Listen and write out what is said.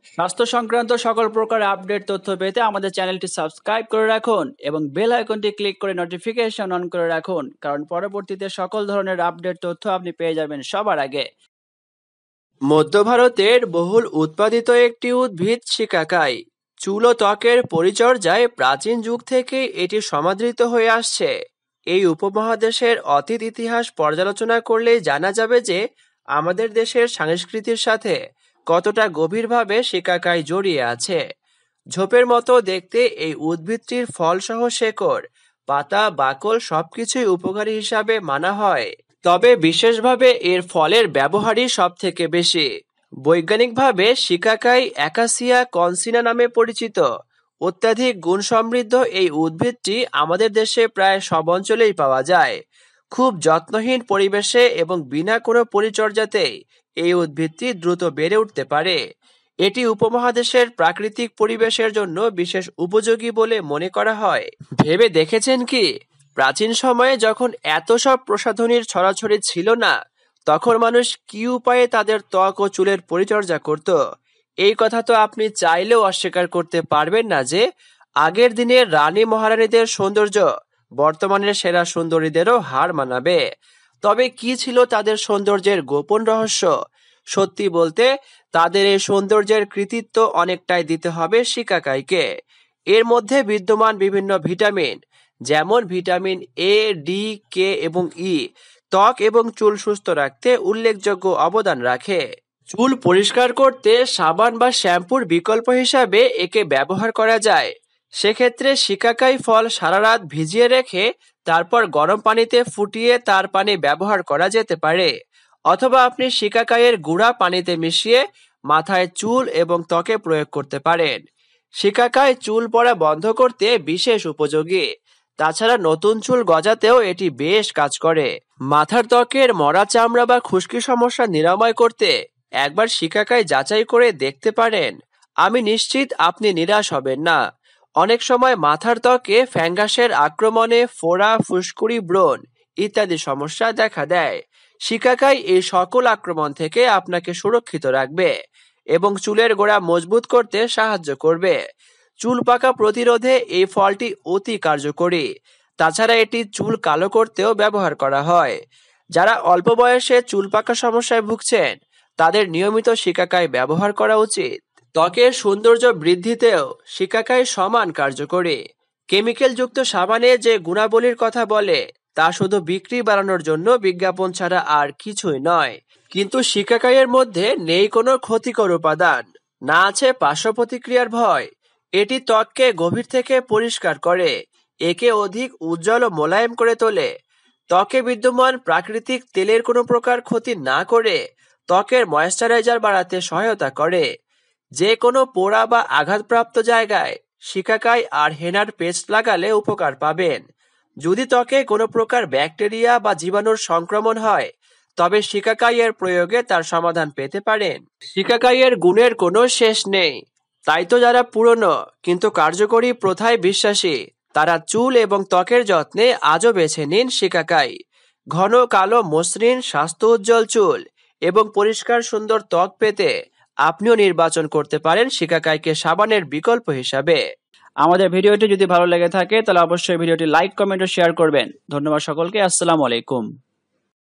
স্বাস্থ্য সংক্রান্ত সকল প্রকার আপডেট তথ্য পেতে আমাদের চ্যানেলটি সাবস্ক্রাইব করে রাখুন এবং বেল আইকনটি ক্লিক করে নোটিফিকেশন অন করে রাখুন, কারণ পরবর্তীতে সকল ধরনের আপডেট তথ্য আপনি পেয়ে যাবেন সবার আগে। মধ্য ভারতের বহুল উৎপাদিত একটি উদ্ভিদ শিকাকাই। চুল ও ত্বকের পরিচর্যায় প্রাচীন যুগ থেকে এটি সমাদৃত হয়ে আসছে। এই উপমহাদেশের অতীত ইতিহাস পর্যালোচনা করলেই জানা যাবে যে আমাদের দেশের সংস্কৃতির সাথে কতটা গভীরভাবে শিকাকাই জড়িয়ে আছে। ঝোপের মতো দেখতে এই উদ্ভিদটির ফলসহ শেকড়, পাতা, বাকল সবকিছুই উপকারী হিসাবে মানা হয়, তবে বিশেষভাবে এর ফলের ব্যবহারই সব থেকে বেশি। বৈজ্ঞানিকভাবে শিকাকাই অ্যাকাসিয়া কনসিনা নামে পরিচিত। অত্যাধিক গুণ সমৃদ্ধ এই উদ্ভিদটি আমাদের দেশে প্রায় সব অঞ্চলেই পাওয়া যায়। খুব যত্নহীন পরিবেশে এবং বিনা কোনো পরিচর্যাতেই এই উদ্ভিদটি দ্রুত বেড়ে উঠতে পারে। এটি উপমহাদেশের প্রাকৃতিক পরিবেশের জন্য বিশেষ উপযোগী বলে মনে করা হয়। ভেবে দেখেছেন কি, প্রাচীন সময়ে যখন এত সব প্রসাধনীর ছড়াছড়ি ছিল না, তখন মানুষ কি উপায়ে তাদের ত্বক ও চুলের পরিচর্যা করত? এই কথা তো আপনি চাইলেও অস্বীকার করতে পারবেন না যে আগের দিনের রানী মহারানীদের সৌন্দর্য বর্তমানের সেরা সুন্দরীদেরও হার মানাবে। তবে কি ছিল তাদের সৌন্দর্যের গোপন রহস্য? সত্যি বলতে তাদের এই সৌন্দর্যের কৃতিত্ব অনেকটাই দিতে হবে শিকাকাইকে। এর মধ্যে বিদ্যমান বিভিন্ন ভিটামিন, যেমন ভিটামিন এ, ডি, কে এবং ই, ত্বক এবং চুল সুস্থ রাখতে উল্লেখযোগ্য অবদান রাখে। চুল পরিষ্কার করতে সাবান বা শ্যাম্পুর বিকল্প হিসাবে একে ব্যবহার করা যায়। সেক্ষেত্রে শিকাকাই ফল সারা রাত ভিজিয়ে রেখে তারপর গরম পানিতে ফুটিয়ে তার পানি ব্যবহার করা যেতে পারে, অথবা আপনি শিকাকাইয়ের গুঁড়া পানিতে মিশিয়ে মাথায়, চুল এবং ত্বকে প্রয়োগ করতে পারেন। শিকাকাই চুল পড়া বন্ধ করতে বিশেষ উপযোগী। তাছাড়া নতুন চুল গজাতেও এটি বেশ কাজ করে। মাথার ত্বকের মরা চামড়া বা খুশকি সমস্যা নিরাময় করতে একবার শিকাকাই যাচাই করে দেখতে পারেন। আমি নিশ্চিত আপনি নিরাশ হবেন না। অনেক সময় মাথার ত্বকে ফ্যাঙ্গাসের আক্রমণে ফোড়া, ফুসকুড়ি, ব্রণ ইত্যাদি সমস্যা দেখা দেয়। শিকাকাই এই সকল আক্রমণ থেকে আপনাকে সুরক্ষিত রাখবে এবং চুলের গোড়া মজবুত করতে সাহায্য করবে। চুল পাকা প্রতিরোধে এই ফলটি অতি কার্যকরী। তাছাড়া এটি চুল কালো করতেও ব্যবহার করা হয়। যারা অল্প বয়সে চুল পাকা সমস্যায় ভুগছেন তাদের নিয়মিত শিকাকাই ব্যবহার করা উচিত। ত্বকের সৌন্দর্য বৃদ্ধিতেও শিকাকাই সমান কার্যকরী। কেমিক্যালযুক্ত সাবানে যে গুণাবলীর কথা বলে তা শুধু বিক্রি বাড়ানোর জন্য বিজ্ঞাপন ছাড়া আর কিছুই নয়। কিন্তু শিকাকাইয়ের মধ্যে নেই কোনো ক্ষতিকর উপাদান, না আছে পার্শ্ব প্রতিক্রিয়ার ভয়। এটি ত্বককে গভীর থেকে পরিষ্কার করে, একে অধিক উজ্জ্বল ও মোলায়েম করে তোলে। ত্বকে বিদ্যমান প্রাকৃতিক তেলের কোনো প্রকার ক্ষতি না করে ত্বকের ময়েশ্চারাইজার বাড়াতে সহায়তা করে। যে কোনো পোড়া বা আঘাতপ্রাপ্ত জায়গায় শিকাকাই আর হেনার পেস্ট লাগালে উপকার পাবেন। যদি ত্বকে কোনো প্রকার ব্যাকটেরিয়া বা জীবাণুর সংক্রমণ হয় তবে শিকাকাইয়ের প্রয়োগে তার সমাধান পেতে পারেন। শিকাকাইয়ের গুণের কোনো শেষ নেই। তাই তো যারা পুরনো কিন্তু কার্যকরী প্রথায় বিশ্বাসী তারা চুল এবং ত্বকের যত্নে আজও বেছে নিন শিকাকাই। ঘন কালো মসৃণ স্বাস্থ্য উজ্জ্বল চুল এবং পরিষ্কার সুন্দর ত্বক পেতে আপনিও নির্বাচন করতে পারেন শিকাকাইকে সাবানের বিকল্প হিসাবে। আমাদের ভিডিওটি যদি ভালো লেগে থাকে তাহলে অবশ্যই ভিডিওটি লাইক, কমেন্ট ও শেয়ার করবেন। ধন্যবাদ সকলকে। আসসালামু আলাইকুম।